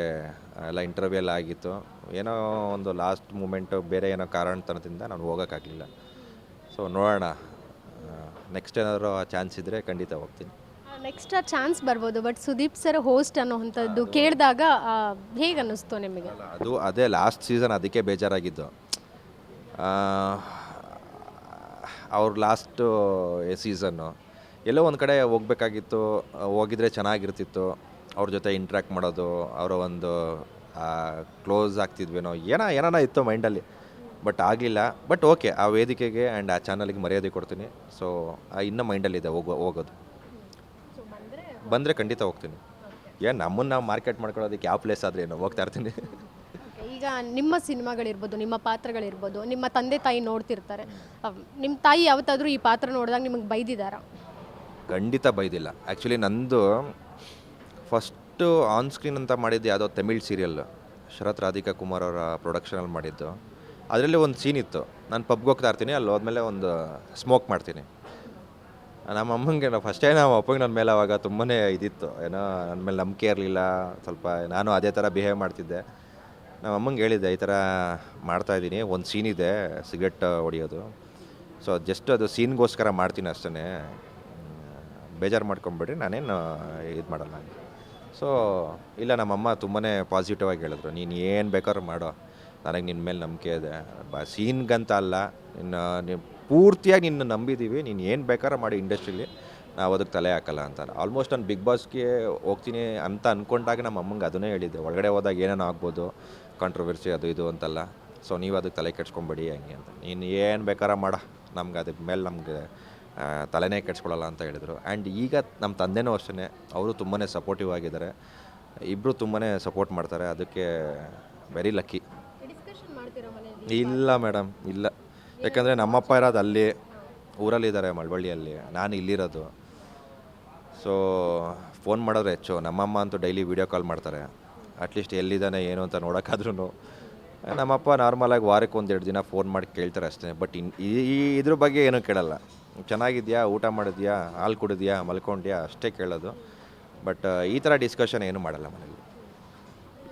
ಎಲ್ಲ ಇಂಟರ್ವ್ಯೂ ಎಲ್ಲ ಆಗಿತ್ತು. ಏನೋ ಒಂದು ಲಾಸ್ಟ್ ಮೂಮೆಂಟು ಬೇರೆ ಏನೋ ಕಾರಣತನದಿಂದ ನಾನು ಹೋಗೋಕ್ಕಾಗಲಿಲ್ಲ. ಸೊ ನೋಡೋಣ, ನೆಕ್ಸ್ಟ್ ಏನಾದರೂ ಚಾನ್ಸ್ ಇದ್ದರೆ ಖಂಡಿತ ಹೋಗ್ತೀನಿ. ನೆಕ್ಸ್ಟ್ ಆ ಚಾನ್ಸ್ ಬರ್ಬೋದು, ಬಟ್ ಸುದೀಪ್ ಸರ್ ಹೋಸ್ಟ್ ಅನ್ನೋವಂಥದ್ದು ಕೇಳಿದಾಗ ಹೇಗೆ ಅನ್ನಿಸ್ತು ನಿಮಗೆ? ಅದೇ ಲಾಸ್ಟ್ ಸೀಸನ್ ಅದಕ್ಕೆ ಬೇಜಾರಾಗಿದ್ದು. ಅವ್ರ ಲಾಸ್ಟು ಸೀಸನ್ನು ಎಲ್ಲೋ ಒಂದು ಕಡೆ ಹೋಗ್ಬೇಕಾಗಿತ್ತು. ಹೋಗಿದ್ರೆ ಚೆನ್ನಾಗಿರ್ತಿತ್ತು. ಅವ್ರ ಜೊತೆ ಇಂಟ್ರ್ಯಾಕ್ಟ್ ಮಾಡೋದು, ಅವರ ಒಂದು ಕ್ಲೋಸ್ ಆಗ್ತಿದ್ವೇನೋ ಏನಾನ ಇತ್ತು ಮೈಂಡಲ್ಲಿ. ಬಟ್ ಆಗಲಿಲ್ಲ. ಬಟ್ ಓಕೆ, ಆ ವೇದಿಕೆಗೆ ಆ್ಯಂಡ್ ಆ ಚಾನಲ್ಗೆ ಮರ್ಯಾದೆ ಕೊಡ್ತೀನಿ. ಸೊ ಇನ್ನೂ ಮೈಂಡಲ್ಲಿದೆ ಹೋಗೋದು. ಬಂದರೆ ಖಂಡಿತ ಹೋಗ್ತೀನಿ. ನಮ್ಮನ್ನು ನಾವು ಮಾರ್ಕೆಟ್ ಮಾಡ್ಕೊಳ್ಳೋದಕ್ಕೆ ಯಾವ ಪ್ಲೇಸ್ ಆದರೆ ಏನೋ ಹೋಗ್ತಾ ಇರ್ತೀನಿ. ಈಗ ನಿಮ್ಮ ಸಿನಿಮಾಗಳಿರ್ಬೋದು, ನಿಮ್ಮ ಪಾತ್ರಗಳಿರ್ಬೋದು, ನಿಮ್ಮ ತಂದೆ ತಾಯಿ ನೋಡ್ತಿರ್ತಾರೆ. ನಿಮ್ಮ ತಾಯಿ ಯಾವತ್ತಾದರೂ ಈ ಪಾತ್ರ ನೋಡಿದಾಗ ನಿಮಗೆ ಬೈದಿದ್ದಾರಾ? ಖಂಡಿತ ಬೈದಿಲ್ಲ. ಆ್ಯಕ್ಚುಲಿ ನಂದು ಫಸ್ಟು ಆನ್ ಸ್ಕ್ರೀನ್ ಅಂತ ಮಾಡಿದ್ದು ಯಾವುದೋ ತಮಿಳ್ ಸೀರಿಯಲ್ಲು, ಶರತ್ ರಾಧಿಕಾ ಕುಮಾರ್ ಅವರ ಪ್ರೊಡಕ್ಷನಲ್ಲಿ ಮಾಡಿದ್ದು. ಅದರಲ್ಲಿ ಒಂದು ಸೀನ್ ಇತ್ತು. ನಾನು ಪಬ್ಗೆ ಹೋಗ್ತಾ ಇರ್ತೀನಿ, ಅಲ್ಲಿ ಹೋದ್ಮೇಲೆ ಒಂದು ಸ್ಮೋಕ್ ಮಾಡ್ತೀನಿ. ನಮ್ಮ ಅಮ್ಮಂಗೆ ಫಸ್ಟ್ ಟೈಮ್ ನಮ್ಮ ಅಪ್ಪಂಗೆ ನನ್ನ ಮೇಲೆ ಅವಾಗ ತುಂಬಾ ಇದಿತ್ತು, ಏನೋ ನನ್ನ ಮೇಲೆ ನಂಬಿಕೆ ಇರಲಿಲ್ಲ. ಸ್ವಲ್ಪ ನಾನು ಅದೇ ಥರ ಬಿಹೇವ್ ಮಾಡ್ತಿದ್ದೆ. ನಮ್ಮ ಅಮ್ಮಂಗೆ ಹೇಳಿದ್ದೆ, ಈ ಥರ ಮಾಡ್ತಾಯಿದ್ದೀನಿ, ಒಂದು ಸೀನ್ ಇದೆ ಸಿಗರೆಟ್ ಹೊಡಿಯೋದು. ಸೊ ಜಸ್ಟ್ ಅದು ಸೀನ್ಗೋಸ್ಕರ ಮಾಡ್ತೀನಿ ಅಷ್ಟೇ, ಬೇಜಾರು ಮಾಡ್ಕೊಂಬಿಡ್ರಿ, ನಾನೇನು ಇದು ಮಾಡಲ್ಲ. ಸೊ ಇಲ್ಲ, ನಮ್ಮಮ್ಮ ತುಂಬಾ ಪಾಸಿಟಿವ್ ಆಗಿ ಹೇಳಿದ್ರು, ನೀನು ಏನು ಬೇಕಾದ್ರೂ ಮಾಡೋ, ನನಗೆ ನಿನ್ನ ಮೇಲೆ ನಂಬಿಕೆ ಇದೆ. ಸೀನ್ಗಂತ ಅಲ್ಲ, ನೀವು ಪೂರ್ತಿಯಾಗಿ ನಿನ್ನ ನಂಬಿದ್ದೀವಿ, ನೀನು ಏನು ಬೇಕಾದ್ರೂ ಮಾಡಿ ಇಂಡಸ್ಟ್ರೀಲಿ, ನಾವು ಅದಕ್ಕೆ ತಲೆ ಹಾಕಲ್ಲ ಅಂತ. ಆಲ್ಮೋಸ್ಟ್ ನಾನು ಬಿಗ್ ಬಾಸ್ಗೆ ಹೋಗ್ತೀನಿ ಅಂತ ಅಂದ್ಕೊಂಡಾಗ ನಮ್ಮ ಅಮ್ಮಂಗೆ ಅದನ್ನೇ ಹೇಳಿದ್ದೆ, ಒಳಗಡೆ ಹೋದಾಗ ಏನೇನೋ ಆಗ್ಬೋದು, ಕಾಂಟ್ರವರ್ಸಿ ಅದು ಇದು ಅಂತಲ್ಲ. ಸೊ ನೀವು ಅದಕ್ಕೆ ತಲೆ ಕೆಡ್ಸ್ಕೊಂಬೇಡಿ ಹಂಗೆ ಅಂತ. ನೀನು ಏನು ಬೇಕಾದ್ರೂ ಮಾಡ, ನಮ್ಗೆ ಅದ್ರ ಮೇಲೆ ನಮಗೆ ತಲೆನೇ ಕೆಡ್ಸ್ಕೊಳ್ಳಲ್ಲ ಅಂತ ಹೇಳಿದರು. ಆ್ಯಂಡ್ ಈಗ ನಮ್ಮ ತಂದೆನೂ ಅಷ್ಟೇ, ಅವರು ತುಂಬಾ ಸಪೋರ್ಟಿವ್ ಆಗಿದ್ದಾರೆ. ಇಬ್ಬರು ತುಂಬಾ ಸಪೋರ್ಟ್ ಮಾಡ್ತಾರೆ. ಅದಕ್ಕೆ ವೆರಿ ಲಕ್ಕಿ. ಇಲ್ಲ ಮೇಡಮ್, ಇಲ್ಲ. ಯಾಕಂದರೆ ನಮ್ಮಪ್ಪ ಇರೋದು ಅಲ್ಲಿ ಊರಲ್ಲಿದ್ದಾರೆ, ಮಳವಳ್ಳಿಯಲ್ಲಿ. ನಾನು ಇಲ್ಲಿರೋದು. ಸೊ ಫೋನ್ ಮಾಡಿದ್ರೆ ಹೆಚ್ಚು. ನಮ್ಮಮ್ಮ ಅಂತೂ ಡೈಲಿ ವೀಡಿಯೋ ಕಾಲ್ ಮಾಡ್ತಾರೆ, ಅಟ್ಲೀಸ್ಟ್ ಎಲ್ಲಿದ್ದಾನೆ ಏನು ಅಂತ ನೋಡೋಕ್ಕಾದ್ರೂ. ನಮ್ಮಪ್ಪ ನಾರ್ಮಲಾಗಿ ವಾರಕ್ಕೆ 1-2 ದಿನ ಫೋನ್ ಮಾಡಿ ಕೇಳ್ತಾರೆ ಅಷ್ಟೇ. ಬಟ್ ಇದ್ರ ಬಗ್ಗೆ ಏನೂ ಕೇಳಲ್ಲ. ಚೆನ್ನಾಗಿದೆಯಾ, ಊಟ ಮಾಡಿದ್ಯಾ, ಹಾಲು ಕುಡಿದ್ಯಾ, ಮಲ್ಕೊಂಡ್ಯಾ, ಅಷ್ಟೇ ಕೇಳೋದು. ಬಟ್ ಈ ಥರ ಡಿಸ್ಕಷನ್ ಏನೂ ಮಾಡಲ್ಲ ಮನೇಲಿ.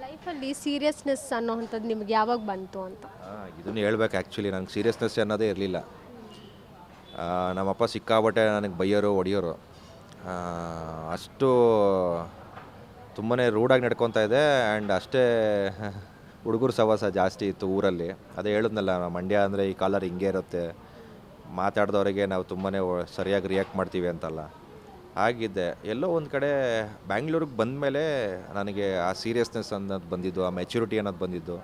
ಲೈಫಲ್ಲಿ ಸೀರಿಯಸ್ನೆಸ್ ಅನ್ನೋವಂಥದ್ದು ನಿಮ್ಗೆ ಯಾವಾಗ ಬಂತು ಅಂತ? ಇದನ್ನು ಹೇಳ್ಬೇಕು. ಆ್ಯಕ್ಚುಲಿ ನಂಗೆ ಸೀರಿಯಸ್ನೆಸ್ ಅನ್ನೋದೇ ಇರಲಿಲ್ಲ. ನಮ್ಮಪ್ಪ ಸಿಕ್ಕಾಬಟ್ಟೆ ನನಗೆ ಬೈಯೋರು, ಹೊಡಿಯೋರು. ಅಷ್ಟು ತುಂಬಾ ರೂಢಾಗಿ ನಡ್ಕೊತಾ ಇದೆ. ಆ್ಯಂಡ್ ಅಷ್ಟೇ ಹುಡುಗರು ಸವಾಸ ಜಾಸ್ತಿ ಇತ್ತು ಊರಲ್ಲಿ. ಅದೇ ಹೇಳಿದ್ನಲ್ಲ, ಮಂಡ್ಯ ಅಂದರೆ ಈ ಕಾಲರ್ ಹಿಂಗೆ ಇರುತ್ತೆ, ಮಾತಾಡಿದವರಿಗೆ ನಾವು ತುಂಬಾ ಸರಿಯಾಗಿ ರಿಯಾಕ್ಟ್ ಮಾಡ್ತೀವಿ ಅಂತಲ್ಲ. ಆಗಿದ್ದೆ. ಎಲ್ಲೋ ಒಂದು ಕಡೆ ಬ್ಯಾಂಗ್ಳೂರಿಗೆ ಬಂದಮೇಲೆ ನನಗೆ ಆ ಸೀರಿಯಸ್ನೆಸ್ ಅನ್ನೋದು ಬಂದಿದ್ದು, ಆ ಮೆಚ್ಯೂರಿಟಿ ಅನ್ನೋದು ಬಂದಿದ್ದು.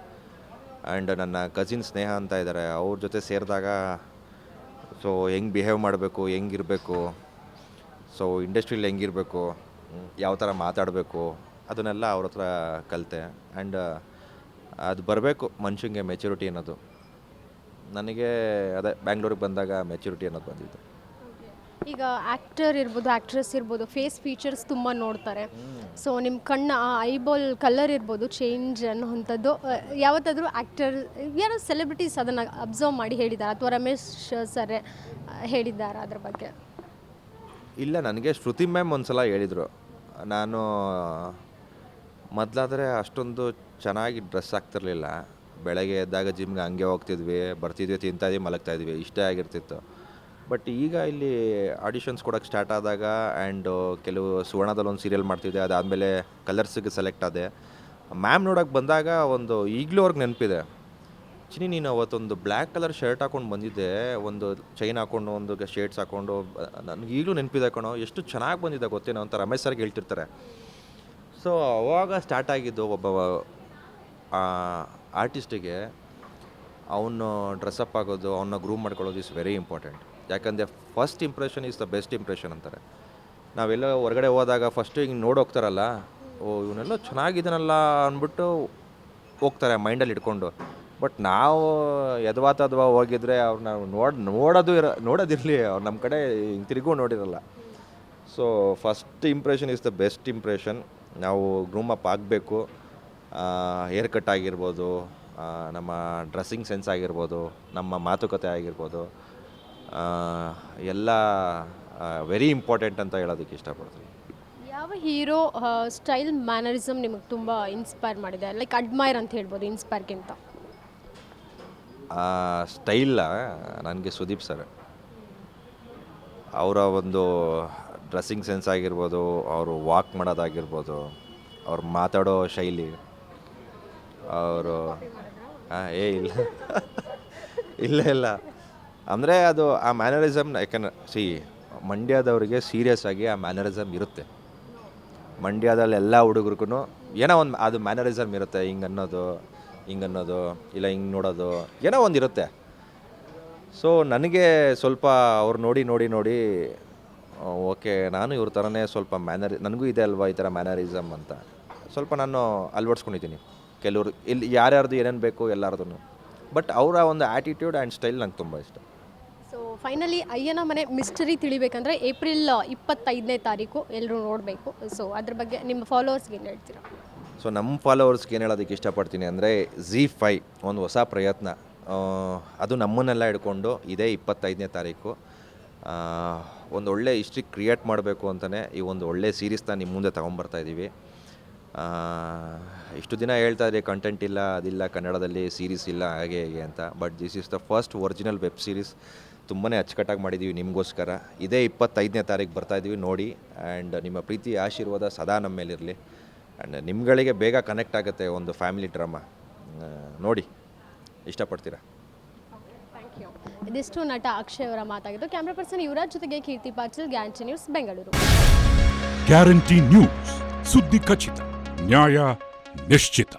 ಆ್ಯಂಡ್ ನನ್ನ ಕಸಿನ್ ಸ್ನೇಹ ಅಂತ ಇದ್ದಾರೆ, ಅವ್ರ ಜೊತೆ ಸೇರಿದಾಗ ಸೊ ಹೆಂಗೆ ಬಿಹೇವ್ ಮಾಡಬೇಕು, ಹೆಂಗಿರಬೇಕು, ಸೊ ಇಂಡಸ್ಟ್ರೀಲಿ ಹೆಂಗಿರಬೇಕು, ಯಾವ ಥರ ಮಾತಾಡಬೇಕು, ಅದನ್ನೆಲ್ಲ ಅವ್ರ ಹತ್ರ ಕಲಿತೆ. ಆ್ಯಂಡ್ ಅದು ಬರಬೇಕು ಮನುಷ್ಯಂಗೆ ಮೆಚ್ಯೂರಿಟಿ ಅನ್ನೋದು. ನನಗೆ ಅದೇ ಬ್ಯಾಂಗ್ಳೂರಿಗೆ ಬಂದಾಗ ಮೆಚ್ಯೂರಿಟಿ ಅನ್ನೋದು ಬಂದಿತ್ತು. ಈಗ ಆ್ಯಕ್ಟರ್ ಇರ್ಬೋದು, ಆ್ಯಕ್ಟ್ರೆಸ್ ಇರ್ಬೋದು, ಫೇಸ್ ಫೀಚರ್ಸ್ ತುಂಬ ನೋಡ್ತಾರೆ. ಸೊ ನಿಮ್ಮ ಕಣ್ಣ ಆ ಐಬಾಲ್ ಕಲರ್ ಇರ್ಬೋದು ಚೇಂಜ್ ಅನ್ನೋವಂಥದ್ದು ಯಾವತ್ತಾದರೂ ಆ್ಯಕ್ಟರ್ ಯಾರೋ ಸೆಲೆಬ್ರಿಟೀಸ್ ಅದನ್ನು ಅಬ್ಸರ್ವ್ ಮಾಡಿ ಹೇಳಿದ್ದಾರೆ, ಅಥವಾ ರಮೇಶ್ ಸರ್ ಹೇಳಿದ್ದಾರೆ ಅದ್ರ ಬಗ್ಗೆ? ಇಲ್ಲ, ನನಗೆ ಶ್ರುತಿ ಮ್ಯಾಮ್ ಒಂದು ಸಲ ಹೇಳಿದರು. ನಾನು ಮೊದಲಾದರೆ ಅಷ್ಟೊಂದು ಚೆನ್ನಾಗಿ ಡ್ರೆಸ್ ಆಗ್ತಿರ್ಲಿಲ್ಲ. ಬೆಳಗ್ಗೆ ಎದ್ದಾಗ ಜಿಮ್ಗೆ ಹಂಗೆ ಹೋಗ್ತಿದ್ವಿ, ಬರ್ತಿದ್ವಿ, ತಿಂತಾಯಿದ್ವಿ, ಮಲಗ್ತಾಯಿದ್ವಿ, ಇಷ್ಟೇ ಆಗಿರ್ತಿತ್ತು. ಬಟ್ ಈಗ ಇಲ್ಲಿ ಆಡಿಷನ್ಸ್ ಕೊಡೋಕ್ಕೆ ಸ್ಟಾರ್ಟ್ ಆದಾಗ ಆ್ಯಂಡ್ ಕೆಲವು ಸುವರ್ಣದಲ್ಲಿ ಒಂದು ಸೀರಿಯಲ್ ಮಾಡ್ತಿದ್ದೆ, ಅದಾದಮೇಲೆ ಕಲರ್ಸಿಗೆ ಸೆಲೆಕ್ಟ್ ಆದೆ. ಮ್ಯಾಮ್ ನೋಡೋಕ್ಕೆ ಬಂದಾಗ ಒಂದು ಈಗಲೂ ಅವ್ರಿಗೆ ನೆನಪಿದೆ, ಚಿನಿ ನೀನು ಅವತ್ತೊಂದು ಬ್ಲ್ಯಾಕ್ ಕಲರ್ ಶರ್ಟ್ ಹಾಕ್ಕೊಂಡು ಬಂದಿದ್ದೆ, ಒಂದು ಚೈನ್ ಹಾಕ್ಕೊಂಡು, ಒಂದು ಶೇಡ್ಸ್ ಹಾಕ್ಕೊಂಡು, ನನಗೆ ಈಗಲೂ ನೆನಪಿದೆ ಕಣೋ, ಎಷ್ಟು ಚೆನ್ನಾಗಿ ಬಂದಿದ್ದೆ ಗೊತ್ತೇನೋ ಅಂತ ರಮೇಶ್ ಸರ್ಗೆ ಹೇಳ್ತಿರ್ತಾರೆ. ಸೊ ಅವಾಗ ಸ್ಟಾರ್ಟ್ ಆಗಿದ್ದು ಒಬ್ಬ ಆರ್ಟಿಸ್ಟಿಗೆ ಅವನು ಡ್ರೆಸ್ಅಪ್ ಆಗೋದು, ಅವನ್ನ ಗ್ರೂಮ್ ಮಾಡ್ಕೊಳ್ಳೋದು ಇಸ್ ವೆರಿ ಇಂಪಾರ್ಟೆಂಟ್. ಯಾಕಂದರೆ first impression is the best impression ಅಂತಾರೆ. ನಾವೆಲ್ಲ ಹೊರಗಡೆ ಹೋದಾಗ ಫಸ್ಟು ಹಿಂಗೆ ನೋಡಿ ಹೋಗ್ತಾರಲ್ಲ, ಓ ಇವನೆಲ್ಲ ಚೆನ್ನಾಗಿದ್ದಾನಲ್ಲ ಅಂದ್ಬಿಟ್ಟು ಹೋಗ್ತಾರೆ ಮೈಂಡಲ್ಲಿ ಇಟ್ಕೊಂಡು. ಬಟ್ ನಾವು ಯದ್ವಾ ಹೋಗಿದ್ರೆ ಅವ್ರು ನಾವು ನೋಡೋದಿರಲಿ, ಅವ್ರು ನಮ್ಮ ಕಡೆ ಹಿಂಗೆ ತಿರುಗೂ ನೋಡಿರಲ್ಲ. So first impression is the best impression. ನಾವು ಗ್ರೂಮ್ ಅಪ್ ಆಗಬೇಕು. ಹೇರ್ ಕಟ್ ಆಗಿರ್ಬೋದು, ನಮ್ಮ ಡ್ರೆಸ್ಸಿಂಗ್ ಸೆನ್ಸ್ ಆಗಿರ್ಬೋದು, ನಮ್ಮ ಮಾತುಕತೆ ಆಗಿರ್ಬೋದು, ಎಲ್ಲ ವೆರಿ ಇಂಪಾರ್ಟೆಂಟ್ ಅಂತ ಹೇಳೋದಕ್ಕೆ ಇಷ್ಟಪಡ್ತೀನಿ. ಯಾವ ಹೀರೋ ಸ್ಟೈಲ್ ಮ್ಯಾನರಿಸಮ್ ನಿಮಗೆ ತುಂಬ ಇನ್ಸ್ಪೈರ್ ಮಾಡಿದೆ, ಲೈಕ್ ಅಡ್ಮೈರ್ ಅಂತ ಹೇಳ್ಬೋದು ಇನ್ಸ್ಪೈರ್ಗಿಂತ? ಸ್ಟೈಲ ನನಗೆ ಸುದೀಪ್ ಸರ್. ಅವರ ಒಂದು ಡ್ರೆಸ್ಸಿಂಗ್ ಸೆನ್ಸ್ ಆಗಿರ್ಬೋದು, ಅವರು ವಾಕ್ ಮಾಡೋದಾಗಿರ್ಬೋದು, ಅವ್ರು ಮಾತಾಡೋ ಶೈಲಿ, ಅವರು ಇಲ್ಲ ಇಲ್ಲ ಅಂದರೆ ಅದು ಆ ಮ್ಯಾನರಿಸಮ್. ಯಾಕಂದ್ರೆ ಮಂಡ್ಯದವ್ರಿಗೆ ಸೀರಿಯಸ್ ಆಗಿ ಆ ಮ್ಯಾನರಿಸಮ್ ಇರುತ್ತೆ. ಮಂಡ್ಯದಲ್ಲಿ ಎಲ್ಲ ಹುಡುಗರಿಗೂ ಏನೋ ಒಂದು ಅದು ಮ್ಯಾನರಿಸಮ್ ಇರುತ್ತೆ. ಹಿಂಗನ್ನೋದು ಇಲ್ಲ ಹಿಂಗೆ ನೋಡೋದು ಏನೋ ಒಂದು ಇರುತ್ತೆ. ಸೊ ನನಗೆ ಸ್ವಲ್ಪ ಅವ್ರು ನೋಡಿ ಓಕೆ, ನಾನು ಇವ್ರ ಥರನೇ ಸ್ವಲ್ಪ ನನಗೂ ಇದೆ ಅಲ್ವಾ ಈ ಥರ ಮ್ಯಾನರಿಸಮ್ ಅಂತ ಸ್ವಲ್ಪ ನಾನು ಅಳವಡಿಸ್ಕೊಂಡಿದ್ದೀನಿ. ಕೆಲವರು ಇಲ್ಲಿ ಯಾರ್ಯಾರ್ದು ಏನೇನು ಬೇಕು ಎಲ್ಲರದೂ. ಬಟ್ ಅವರ ಒಂದು ಆ್ಯಟಿಟ್ಯೂಡ್ ಆ್ಯಂಡ್ ಸ್ಟೈಲ್ ನಂಗೆ ತುಂಬ ಇಷ್ಟ. ಸೊ ಫೈನಲಿ ಅಯ್ಯನ ಮನೆ ಮಿಸ್ಟರಿ ತಿಳಿಬೇಕಂದ್ರೆ ಏಪ್ರಿಲ್ 25ನೇ ತಾರೀಕು ಎಲ್ಲರೂ ನೋಡಬೇಕು. ಸೊ ಅದ್ರ ಬಗ್ಗೆ ನಿಮ್ಮ ಫಾಲೋವರ್ಸ್ಗೆ ಏನು ಹೇಳ್ತೀರಾ? ಸೊ ನಮ್ಮ ಫಾಲೋವರ್ಸ್ಗೆ ಏನು ಹೇಳೋದಕ್ಕೆ ಇಷ್ಟಪಡ್ತೀನಿ ಅಂದರೆ, ZEE5 ಒಂದು ಹೊಸ ಪ್ರಯತ್ನ. ಅದು ನಮ್ಮನ್ನೆಲ್ಲ ಹಿಡ್ಕೊಂಡು ಇದೇ 25ನೇ ತಾರೀಕು ಒಂದು ಒಳ್ಳೆ ಹಿಸ್ಟ್ರಿ ಕ್ರಿಯೇಟ್ ಮಾಡಬೇಕು ಅಂತಲೇ ಈ ಒಂದು ಒಳ್ಳೆ ಸೀರೀಸ್ನ ನಿಮ್ಮ ಮುಂದೆ ತೊಗೊಂಬರ್ತಾಯಿದ್ದೀವಿ. ಇಷ್ಟು ದಿನ ಹೇಳ್ತಾ ಇದ್ರಿ ಕಂಟೆಂಟ್ ಇಲ್ಲ, ಅದಿಲ್ಲ, ಕನ್ನಡದಲ್ಲಿ ಸೀರೀಸ್ ಇಲ್ಲ, ಹಾಗೆ ಹೇಗೆ ಅಂತ. But this is the first original web series. ತುಂಬಾ ಅಚ್ಚುಕಟ್ಟಾಗಿ ಮಾಡಿದ್ದೀವಿ ನಿಮಗೋಸ್ಕರ. ಇದೇ 25ನೇ ತಾರೀಕು ಬರ್ತಾಯಿದ್ದೀವಿ, ನೋಡಿ. ಆ್ಯಂಡ್ ನಿಮ್ಮ ಪ್ರೀತಿ ಆಶೀರ್ವಾದ ಸದಾ ನಮ್ಮ ಮೇಲಿರಲಿ. ಆ್ಯಂಡ್ ನಿಮ್ಗಳಿಗೆ ಬೇಗ ಕನೆಕ್ಟ್ ಆಗುತ್ತೆ ಒಂದು ಫ್ಯಾಮಿಲಿ ಡ್ರಾಮಾ. ನೋಡಿ, ಇಷ್ಟಪಡ್ತೀರಾ? Thank you. ಇದಿಷ್ಟು ನಟ ಅಕ್ಷಯ್ ಅವರ ಮಾತಾಗಿದ್ದು. ಕ್ಯಾಮ್ರಾ ಪರ್ಸನ್ ಯುವರಾಜ್ ಜೊತೆಗೆ Keerthi Patil, guarantee news, Bengaluru. Guarantee news, ಸುದ್ದಿ ಖಚಿತ, ನ್ಯಾಯ ನಿಶ್ಚಿತ.